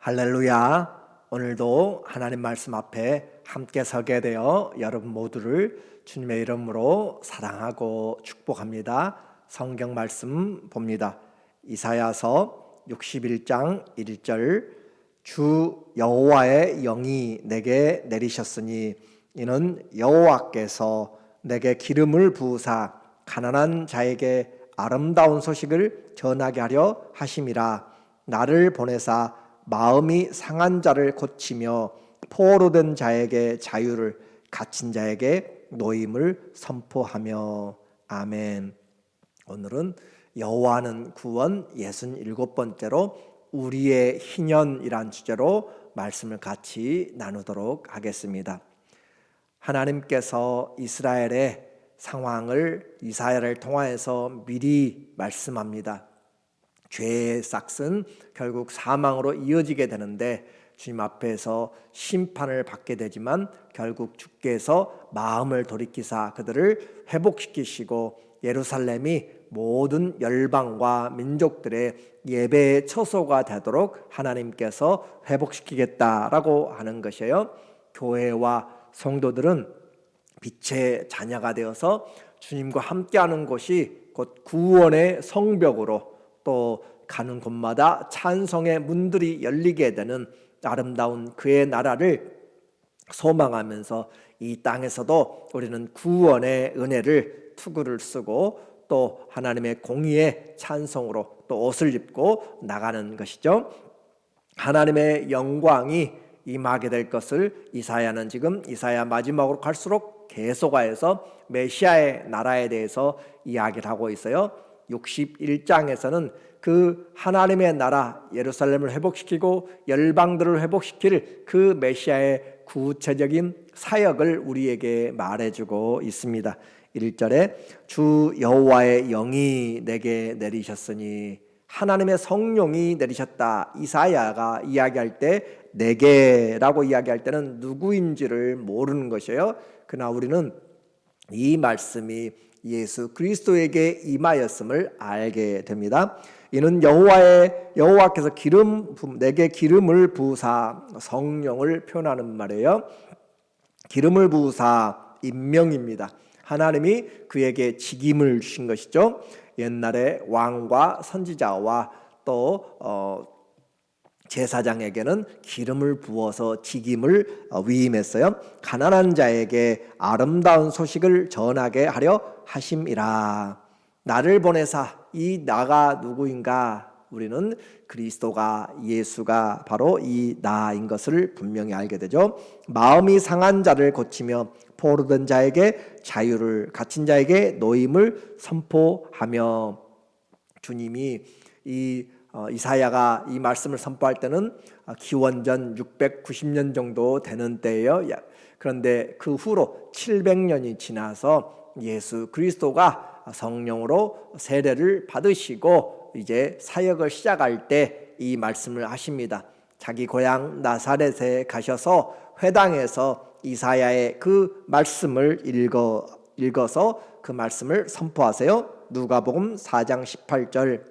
할렐루야. 오늘도 하나님 말씀 앞에 함께 서게 되어 여러분 모두를 주님의 이름으로 사랑하고 축복합니다. 성경 말씀 봅니다. 이사야서 61장 1절 주 여호와의 영이 내게 내리셨으니 이는 여호와께서 내게 기름을 부으사 가난한 자에게 아름다운 소식을 전하게 하려 하심이라. 나를 보내사 마음이 상한 자를 고치며 포로된 자에게 자유를, 갇힌 자에게 노임을 선포하며. 아멘. 오늘은 여호와는 구원 67번째로 우리의 희년이란 주제로 말씀을 같이 나누도록 하겠습니다. 하나님께서 이스라엘의 상황을 이사야를 통하여서 미리 말씀합니다. 죄의 싹은 결국 사망으로 이어지게 되는데 주님 앞에서 심판을 받게 되지만 결국 주께서 마음을 돌이키사 그들을 회복시키시고 예루살렘이 모든 열방과 민족들의 예배의 처소가 되도록 하나님께서 회복시키겠다라고 하는 것이에요. 교회와 성도들은 빛의 자녀가 되어서 주님과 함께하는 곳이 곧 구원의 성벽으로 또 가는 곳마다 찬송의 문들이 열리게 되는 아름다운 그의 나라를 소망하면서 이 땅에서도 우리는 구원의 은혜를 투구를 쓰고 또 하나님의 공의의 찬송으로 또 옷을 입고 나가는 것이죠. 하나님의 영광이 임하게 될 것을 이사야는 지금 이사야 마지막으로 갈수록 계속하여서 메시아의 나라에 대해서 이야기를 하고 있어요. 61장에서는 그 하나님의 나라 예루살렘을 회복시키고 열방들을 회복시킬 그 메시아의 구체적인 사역을 우리에게 말해주고 있습니다. 1절에 주 여호와의 영이 내게 내리셨으니, 하나님의 성령이 내리셨다. 이사야가 이야기할 때 내게라고 이야기할 때는 누구인지를 모르는 것이에요. 그러나 우리는 이 말씀이 예수 그리스도에게 임하였음을 알게 됩니다. 이는 여호와께서 내게 기름을 부으사, 성령을 표현하는 말이에요. 기름을 부으사 임명입니다. 하나님이 그에게 직임을 주신 것이죠. 옛날에 왕과 선지자와 또 제사장에게는 기름을 부어서 직임을 위임했어요. 가난한 자에게 아름다운 소식을 전하게 하려 하심이라. 나를 보내사, 이 나가 누구인가? 우리는 그리스도가, 예수가 바로 이 나인 것을 분명히 알게 되죠. 마음이 상한 자를 고치며 포로된 자에게 자유를, 갇힌 자에게 노임을 선포하며. 주님이 이사야가 이 말씀을 선포할 때는 기원전 690년 정도 되는 때예요. 그런데 그 후로 700년이 지나서 예수 그리스도가 성령으로 세례를 받으시고 이제 사역을 시작할 때 이 말씀을 하십니다. 자기 고향 나사렛에 가셔서 회당에서 이사야의 그 말씀을 읽어서 그 말씀을 선포하세요. 누가복음 4장 18절,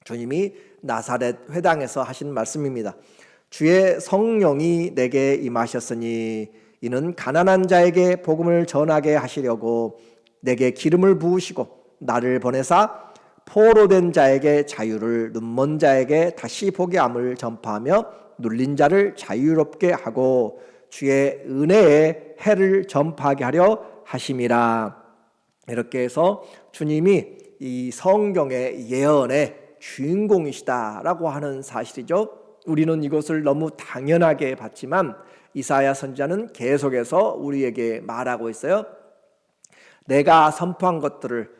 주님이 나사렛 회당에서 하신 말씀입니다. 주의 성령이 내게 임하셨으니 이는 가난한 자에게 복음을 전하게 하시려고 내게 기름을 부으시고 나를 보내사 포로된 자에게 자유를, 눈먼 자에게 다시 보게 함을 전파하며 눌린 자를 자유롭게 하고 주의 은혜의 해를 전파하게 하려 하심이라. 이렇게 해서 주님이 이 성경의 예언의 주인공이시다라고 하는 사실이죠. 우리는 이것을 너무 당연하게 봤지만 이사야 선지자는 계속해서 우리에게 말하고 있어요. 내가 선포한 것들을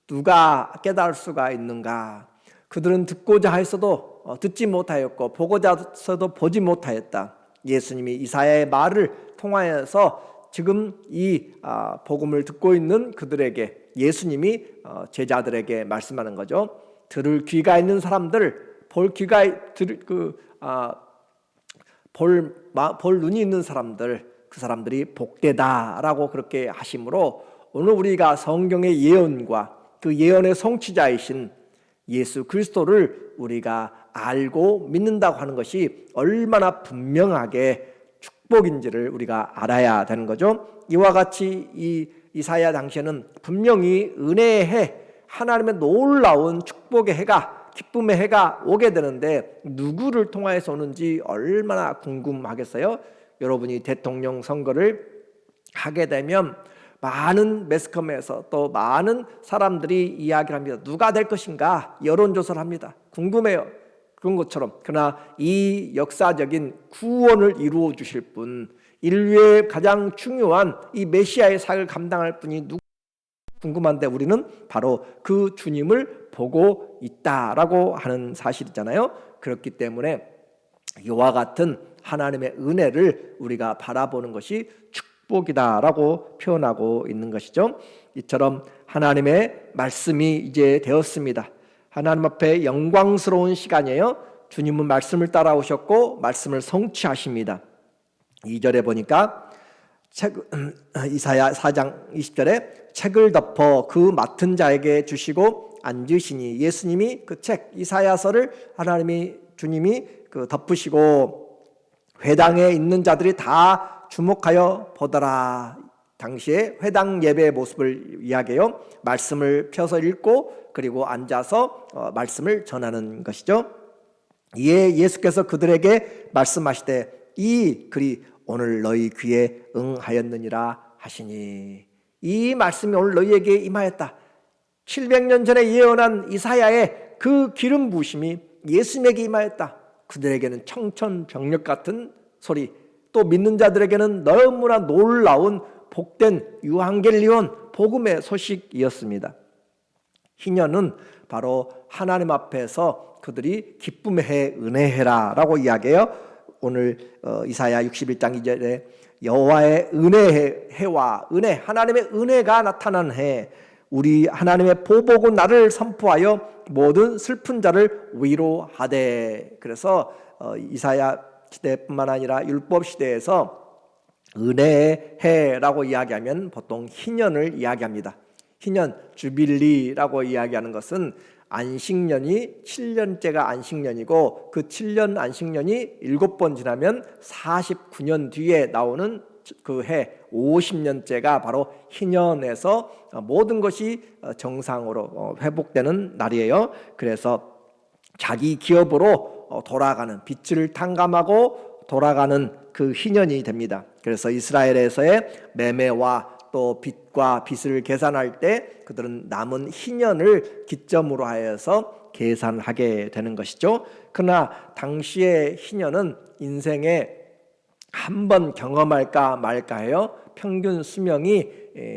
누가 깨달을 수가 있는가? 그들은 듣고자 했어도 듣지 못하였고 보고자 했어도 보지 못하였다. 예수님이 이사야의 말을 통하여서 지금 이 복음을 듣고 있는 그들에게, 예수님이 제자들에게 말씀하는 거죠. 들을 귀가 있는 사람들, 볼 눈이 있는 사람들, 그 사람들이 복되다라고 그렇게 하심으로 오늘 우리가 성경의 예언과 그 예언의 성취자이신 예수 그리스도를 우리가 알고 믿는다고 하는 것이 얼마나 분명하게 축복인지를 우리가 알아야 되는 거죠. 이와 같이 이 이사야 당시에는 분명히 은혜의 해, 하나님의 놀라운 축복의 해가, 기쁨의 해가 오게 되는데 누구를 통하여서 오는지 얼마나 궁금하겠어요? 여러분이 대통령 선거를 하게 되면 많은 매스컴에서 또 많은 사람들이 이야기를 합니다. 누가 될 것인가? 여론조사를 합니다. 궁금해요. 그런 것처럼. 그러나 이 역사적인 구원을 이루어 주실 분, 인류의 가장 중요한 이 메시아의 사역을 감당할 분이 누구? 궁금한데 우리는 바로 그 주님을 보고 있다라고 하는 사실이잖아요. 그렇기 때문에 이와 같은 하나님의 은혜를 우리가 바라보는 것이 축복이다라고 표현하고 있는 것이죠. 이처럼 하나님의 말씀이 이제 되었습니다. 하나님 앞에 영광스러운 시간이에요. 주님은 말씀을 따라오셨고 말씀을 성취하십니다. 2절에 보니까 이사야 4장 20절에 책을 덮어 그 맡은 자에게 주시고 앉으시니, 예수님이 그 책 이사야서를 주님이 덮으시고 회당에 있는 자들이 다 주목하여 보더라. 당시에 회당 예배의 모습을 이야기해요. 말씀을 펴서 읽고 그리고 앉아서 말씀을 전하는 것이죠. 이에 예수께서 그들에게 말씀하시되 이 글이 오늘 너희 귀에 응하였느니라 하시니, 이 말씀이 오늘 너희에게 임하였다. 700년 전에 예언한 이사야의 그 기름 부으심이 예수님에게 임하였다. 그들에게는 청천벽력 같은 소리, 또 믿는 자들에게는 너무나 놀라운 복된 유앙겔리온 복음의 소식이었습니다. 희년은 바로 하나님 앞에서 그들이 기쁨의 해, 은혜의 해라라고 이야기해요. 오늘 이사야 61장 2절에 여호와의 은혜의 해와 은혜, 하나님의 은혜가 나타난 해, 우리 하나님의 보복은 나를 선포하여 모든 슬픈 자를 위로하되. 그래서 이사야 시대뿐만 아니라 율법 시대에서 은혜의 해라고 이야기하면 보통 희년을 이야기합니다. 희년, 주빌리라고 이야기하는 것은 안식년이 7년째가 안식년이고 그 7년 안식년이 7번 지나면 49년 뒤에 나오는 그 해 50년째가 바로 희년에서 모든 것이 정상으로 회복되는 날이에요. 그래서 자기 기업으로 돌아가는, 빚을 탕감하고 돌아가는 그 희년이 됩니다. 그래서 이스라엘에서의 매매와 또 빚과 빚을 계산할 때 그들은 남은 희년을 기점으로 하여서 계산하게 되는 것이죠. 그러나 당시의 희년은 인생에 한 번 경험할까 말까 해요. 평균 수명이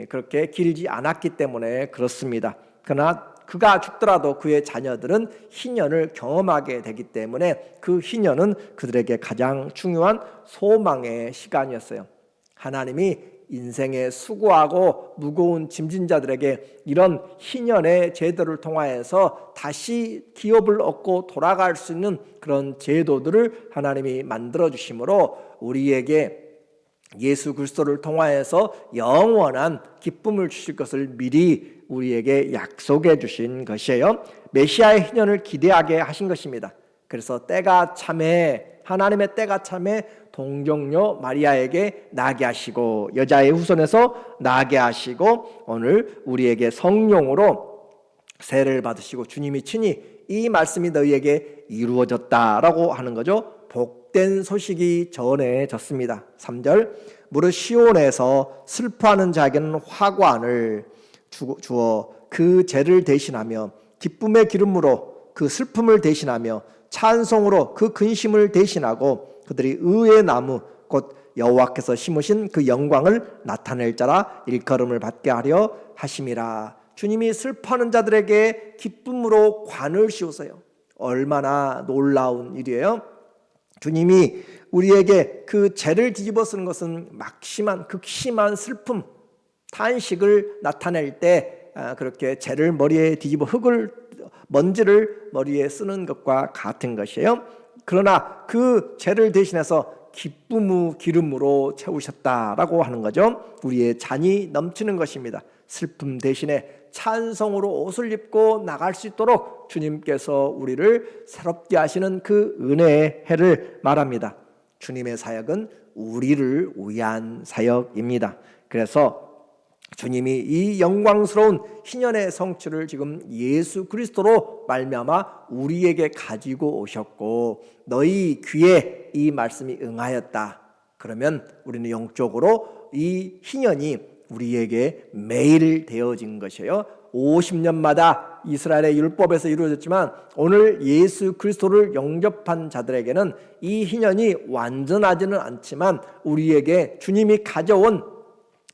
그렇게 길지 않았기 때문에 그렇습니다. 그러나 그가 죽더라도 그의 자녀들은 희년을 경험하게 되기 때문에 그 희년은 그들에게 가장 중요한 소망의 시간이었어요. 하나님이 인생에 수고하고 무거운 짐진 자들에게 이런 희년의 제도를 통하여서 다시 기업을 얻고 돌아갈 수 있는 그런 제도들을 하나님이 만들어 주심으로 우리에게 예수 그리스도를 통하여서 영원한 기쁨을 주실 것을 미리 우리에게 약속해 주신 것이에요. 메시아의 희년을 기대하게 하신 것입니다. 그래서 때가 참에, 하나님의 때가 참에 동정녀 마리아에게 나게 하시고 여자의 후손에서 나게 하시고 오늘 우리에게 성령으로 세례를 받으시고 주님이 친히 이 말씀이 너희에게 이루어졌다라고 하는 거죠. 복된 소식이 전해졌습니다. 3절, 무릇 시온에서 슬퍼하는 자에게는 화관을 주어 그 죄를 대신하며 기쁨의 기름으로 그 슬픔을 대신하며 찬송으로 그 근심을 대신하고 그들이 의의 나무 곧 여호와께서 심으신 그 영광을 나타낼 자라 일컬음을 받게 하려 하심이라. 주님이 슬퍼하는 자들에게 기쁨으로 관을 씌우세요. 얼마나 놀라운 일이에요. 주님이 우리에게 그 죄를 뒤집어 쓰는 것은 막심한 극심한 슬픔, 탄식을 나타낼 때 그렇게 죄를 머리에 뒤집어 먼지를 머리에 쓰는 것과 같은 것이에요. 그러나 그 죄를 대신해서 기쁨의 기름으로 채우셨다라고 하는 거죠. 우리의 잔이 넘치는 것입니다. 슬픔 대신에 찬송으로 옷을 입고 나갈 수 있도록 주님께서 우리를 새롭게 하시는 그 은혜의 해를 말합니다. 주님의 사역은 우리를 위한 사역입니다. 그래서 주님이 이 영광스러운 희년의 성취를 지금 예수 그리스도로 말미암아 우리에게 가지고 오셨고, 너희 귀에 이 말씀이 응하였다. 그러면 우리는 영적으로 이 희년이 우리에게 매일 되어진 것이에요. 50년마다 이스라엘의 율법에서 이루어졌지만 오늘 예수 그리스도를 영접한 자들에게는 이 희년이 완전하지는 않지만 우리에게 주님이 가져온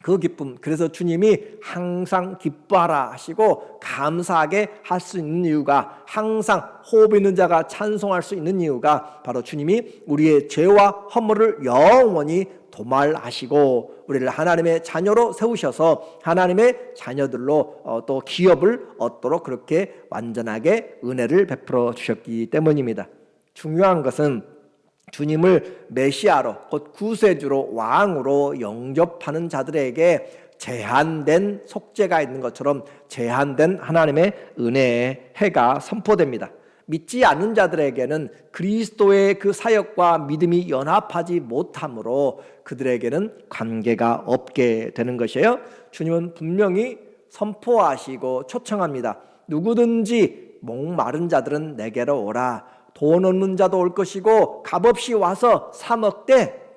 그 기쁨, 그래서 주님이 항상 기뻐하라 하시고 감사하게 할 수 있는 이유가, 항상 호흡 있는 자가 찬송할 수 있는 이유가 바로 주님이 우리의 죄와 허물을 영원히 도말하시고 우리를 하나님의 자녀로 세우셔서 하나님의 자녀들로 또 기업을 얻도록 그렇게 완전하게 은혜를 베풀어 주셨기 때문입니다. 중요한 것은 주님을 메시아로, 곧 구세주로, 왕으로 영접하는 자들에게 제한된 속죄가 있는 것처럼 제한된 하나님의 은혜의 해가 선포됩니다. 믿지 않는 자들에게는 그리스도의 그 사역과 믿음이 연합하지 못하므로 그들에게는 관계가 없게 되는 것이에요. 주님은 분명히 선포하시고 초청합니다. 누구든지 목마른 자들은 내게로 오라. 돈 없는 자도 올 것이고 값없이 와서 사 먹되,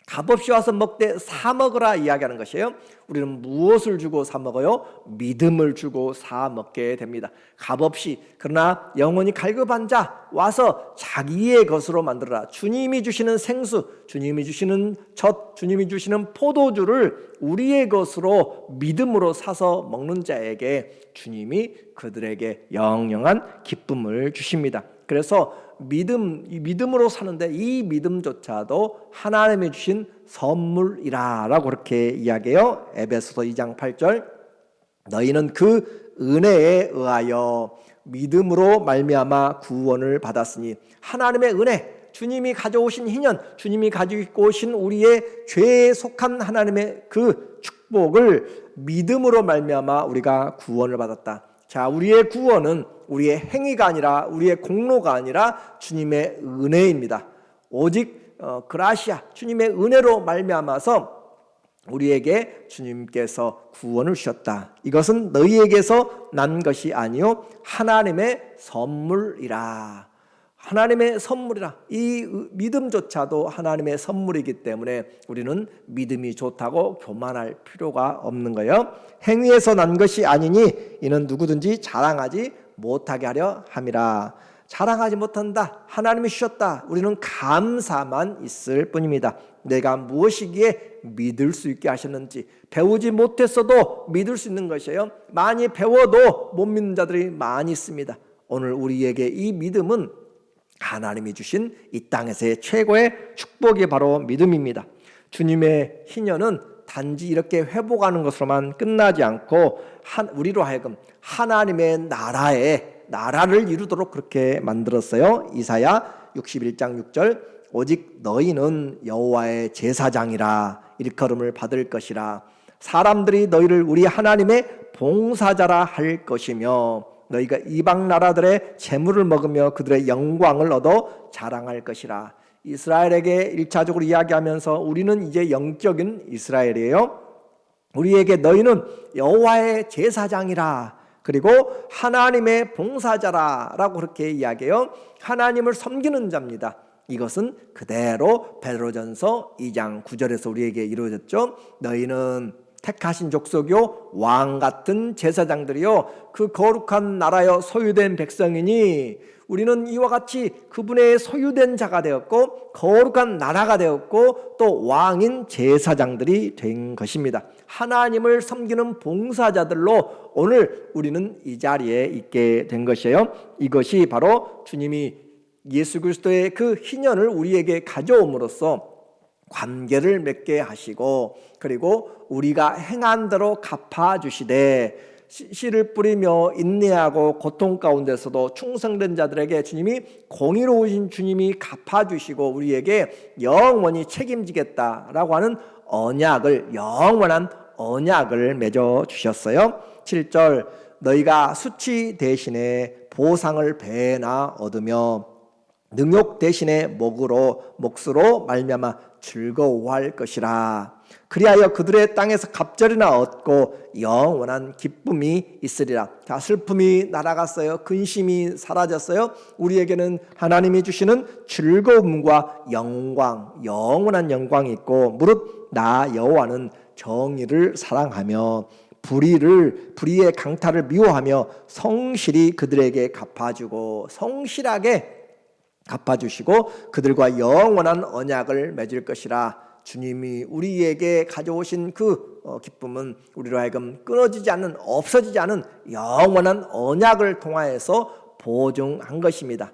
값없이 와서 먹되 사 먹으라 이야기하는 것이에요. 우리는 무엇을 주고 사 먹어요? 믿음을 주고 사 먹게 됩니다. 값없이, 그러나 영원히 갈급한 자 와서 자기의 것으로 만들어라. 주님이 주시는 생수, 주님이 주시는 젖, 주님이 주시는 포도주를 우리의 것으로 믿음으로 사서 먹는 자에게 주님이 그들에게 영영한 기쁨을 주십니다. 그래서 믿음으로 사는데 이 믿음조차도 하나님이 주신 선물이라고 그렇게 이야기해요. 에베소서 2장 8절, 너희는 그 은혜에 의하여 믿음으로 말미암아 구원을 받았으니, 하나님의 은혜, 주님이 가져오신 희년, 주님이 가지고 오신 우리의 죄에 속한 하나님의 그 축복을 믿음으로 말미암아 우리가 구원을 받았다. 자, 우리의 구원은 우리의 행위가 아니라, 우리의 공로가 아니라 주님의 은혜입니다. 오직 그라시아, 주님의 은혜로 말미암아서 우리에게 주님께서 구원을 주셨다. 이것은 너희에게서 난 것이 아니요 하나님의 선물이라. 하나님의 선물이라. 이 믿음조차도 하나님의 선물이기 때문에 우리는 믿음이 좋다고 교만할 필요가 없는 거예요. 행위에서 난 것이 아니니 이는 누구든지 자랑하지 못하게 하려 함이라. 자랑하지 못한다. 하나님이 주셨다. 우리는 감사만 있을 뿐입니다. 내가 무엇이기에 믿을 수 있게 하셨는지, 배우지 못했어도 믿을 수 있는 것이에요. 많이 배워도 못 믿는 자들이 많이 있습니다. 오늘 우리에게 이 믿음은 하나님이 주신 이 땅에서의 최고의 축복이 바로 믿음입니다. 주님의 희년은 단지 이렇게 회복하는 것으로만 끝나지 않고 우리로 하여금 하나님의 나라를 이루도록 그렇게 만들었어요. 이사야 61장 6절, 오직 너희는 여호와의 제사장이라 일컬음을 받을 것이라. 사람들이 너희를 우리 하나님의 봉사자라 할 것이며 너희가 이방 나라들의 재물을 먹으며 그들의 영광을 얻어 자랑할 것이라. 이스라엘에게 1차적으로 이야기하면서 우리는 이제 영적인 이스라엘이에요. 우리에게 너희는 여호와의 제사장이라, 그리고 하나님의 봉사자라 라고 그렇게 이야기해요. 하나님을 섬기는 자입니다. 이것은 그대로 베드로전서 2장 9절에서 우리에게 이루어졌죠. 너희는 택하신 족속이요 왕 같은 제사장들이요 그 거룩한 나라여 소유된 백성이니, 우리는 이와 같이 그분의 소유된 자가 되었고 거룩한 나라가 되었고 또 왕인 제사장들이 된 것입니다. 하나님을 섬기는 봉사자들로 오늘 우리는 이 자리에 있게 된 것이에요. 이것이 바로 주님이 예수 그리스도의 그 희년을 우리에게 가져옴으로써 관계를 맺게 하시고, 그리고 우리가 행한 대로 갚아주시되, 씨를 뿌리며 인내하고 고통 가운데서도 충성된 자들에게 주님이, 공의로우신 주님이 갚아주시고 우리에게 영원히 책임지겠다라고 하는 언약을, 영원한 언약을 맺어 주셨어요. 7절 너희가 수치 대신에 보상을 배나 얻으며 능욕 대신에 몫으로 말미암아 즐거워할 것이라. 그리하여 그들의 땅에서 갑절이나 얻고 영원한 기쁨이 있으리라. 자, 슬픔이 날아갔어요. 근심이 사라졌어요. 우리에게는 하나님이 주시는 즐거움과 영광, 영원한 영광이 있고, 무릇 나 여호와는 정의를 사랑하며 불의의 강탈을 미워하며 성실히 그들에게 갚아주고, 성실하게 갚아주시고 그들과 영원한 언약을 맺을 것이라. 주님이 우리에게 가져오신 그 기쁨은 우리로 하여금 끊어지지 않는, 없어지지 않은 영원한 언약을 통하여서 보증한 것입니다.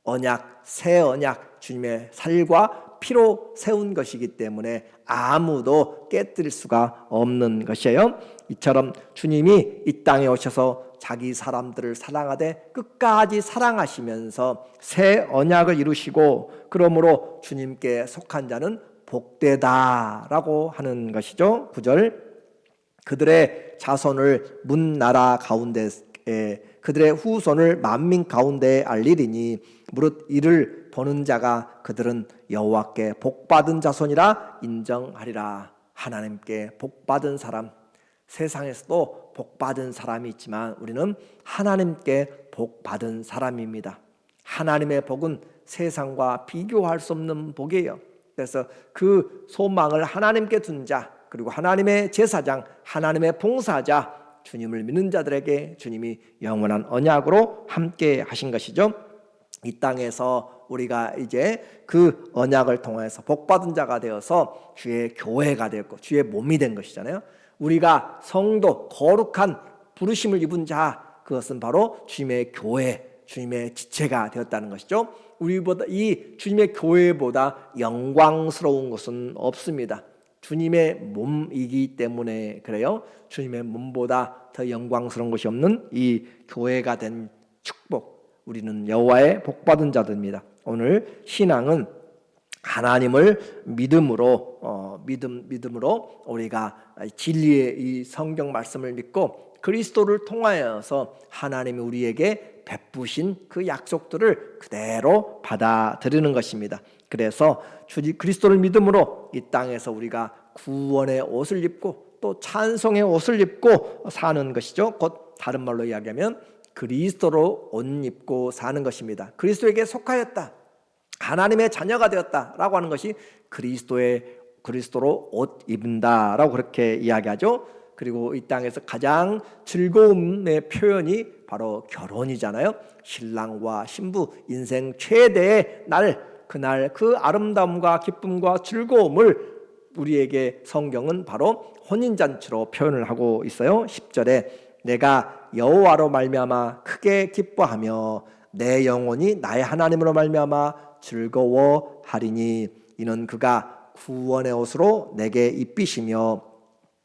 언약, 새 언약, 주님의 살과 피로 세운 것이기 때문에 아무도 깨뜨릴 수가 없는 것이에요. 이처럼 주님이 이 땅에 오셔서 자기 사람들을 사랑하되 끝까지 사랑하시면서 새 언약을 이루시고, 그러므로 주님께 속한 자는 복되다라고 하는 것이죠. 9절 그들의 자손을 문나라 가운데에, 그들의 후손을 만민 가운데에 알리리니 무릇 이를 보는 자가 그들은 여호와께 복받은 자손이라 인정하리라. 하나님께 복받은 사람, 세상에서도 복받은 사람이 있지만 우리는 하나님께 복받은 사람입니다. 하나님의 복은 세상과 비교할 수 없는 복이에요. 그래서 그 소망을 하나님께 둔 자, 그리고 하나님의 제사장, 하나님의 봉사자, 주님을 믿는 자들에게 주님이 영원한 언약으로 함께 하신 것이죠. 이 땅에서 우리가 이제 그 언약을 통해서 복받은 자가 되어서 주의 교회가 되었고 주의 몸이 된 것이잖아요. 우리가 성도, 거룩한 부르심을 입은 자, 그것은 바로 주님의 교회, 주님의 지체가 되었다는 것이죠. 우리보다, 이 주님의 교회보다 영광스러운 것은 없습니다. 주님의 몸이기 때문에 그래요. 주님의 몸보다 더 영광스러운 것이 없는 이 교회가 된 축복, 우리는 여호와의 복받은 자들입니다. 오늘 신앙은 하나님을 믿음으로 우리가 진리의 이 성경 말씀을 믿고 그리스도를 통하여서 하나님이 우리에게 베푸신 그 약속들을 그대로 받아들이는 것입니다. 그래서 그리스도를 믿음으로 이 땅에서 우리가 구원의 옷을 입고 또 찬송의 옷을 입고 사는 것이죠. 곧 다른 말로 이야기하면 그리스도로 옷 입고 사는 것입니다. 그리스도에게 속하였다, 하나님의 자녀가 되었다라고 하는 것이 그리스도로 옷 입는다라고 그렇게 이야기하죠. 그리고 이 땅에서 가장 즐거움의 표현이 바로 결혼이잖아요. 신랑과 신부, 인생 최대의 그날 그 아름다움과 기쁨과 즐거움을 우리에게 성경은 바로 혼인잔치로 표현을 하고 있어요. 10절에 내가 여호와로 말미암아 크게 기뻐하며 내 영혼이 나의 하나님으로 말미암아 즐거워하리니 이는 그가 구원의 옷으로 내게 입히시며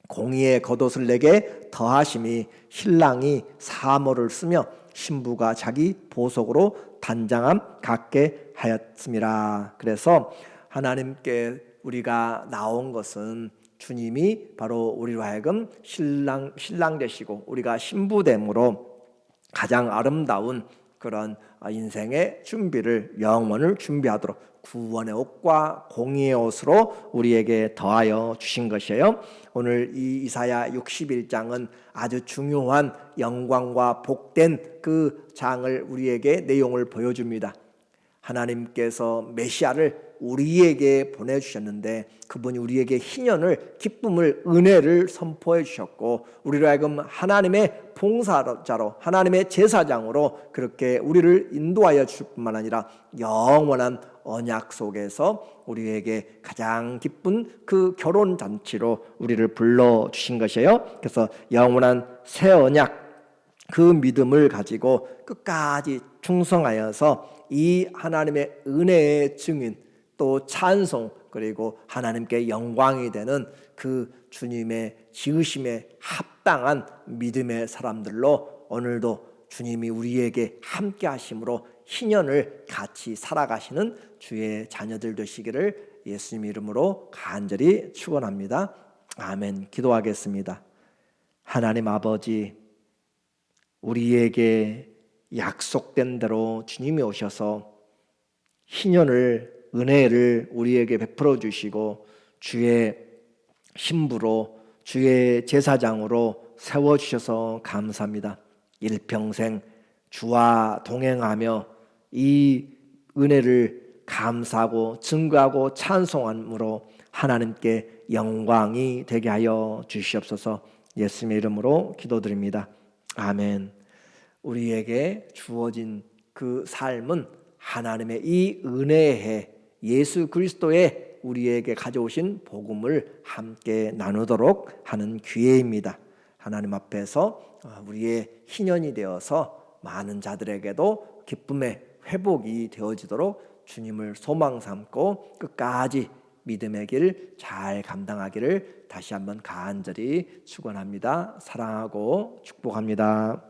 공의의 겉옷을 내게 더하심이 신랑이 사모를 쓰며 신부가 자기 보석으로 단장함 갖게 하였음이라. 그래서 하나님께 우리가 나온 것은 주님이 바로 우리로 하여금 신랑 되시고 우리가 신부됨으로 가장 아름다운 그런 인생의 준비를, 영원을 준비하도록 구원의 옷과 공의의 옷으로 우리에게 더하여 주신 것이에요. 오늘 이 이사야 61장은 아주 중요한 영광과 복된 그 장을 우리에게 내용을 보여줍니다. 하나님께서 메시아를 우리에게 보내주셨는데 그분이 우리에게 희년을, 기쁨을, 은혜를 선포해 주셨고 우리로 하여금 하나님의 봉사자로, 하나님의 제사장으로 그렇게 우리를 인도하여 줄 뿐만 아니라 영원한 언약 속에서 우리에게 가장 기쁜 그 결혼잔치로 우리를 불러주신 것이에요. 그래서 영원한 새 언약, 그 믿음을 가지고 끝까지 충성하여서 이 하나님의 은혜의 증인, 또 찬송, 그리고 하나님께 영광이 되는 그 주님의 지으심에 합당한 믿음의 사람들로 오늘도 주님이 우리에게 함께 하심으로 희년을 같이 살아가시는 주의 자녀들 되시기를 예수님 이름으로 간절히 축원합니다. 아멘. 기도하겠습니다. 하나님 아버지, 우리에게 약속된 대로 주님이 오셔서 희년을, 은혜를 우리에게 베풀어 주시고 주의 신부로, 주의 제사장으로 세워주셔서 감사합니다. 일평생 주와 동행하며 이 은혜를 감사하고 증거하고 찬송함으로 하나님께 영광이 되게 하여 주시옵소서. 예수님의 이름으로 기도드립니다. 아멘. 우리에게 주어진 그 삶은 하나님의 이 은혜의 예수 그리스도의 우리에게 가져오신 복음을 함께 나누도록 하는 기회입니다. 하나님 앞에서 우리의 희년이 되어서 많은 자들에게도 기쁨의 회복이 되어지도록 주님을 소망 삼고 끝까지 믿음의 길 잘 감당하기를 다시 한번 간절히 축원합니다. 사랑하고 축복합니다.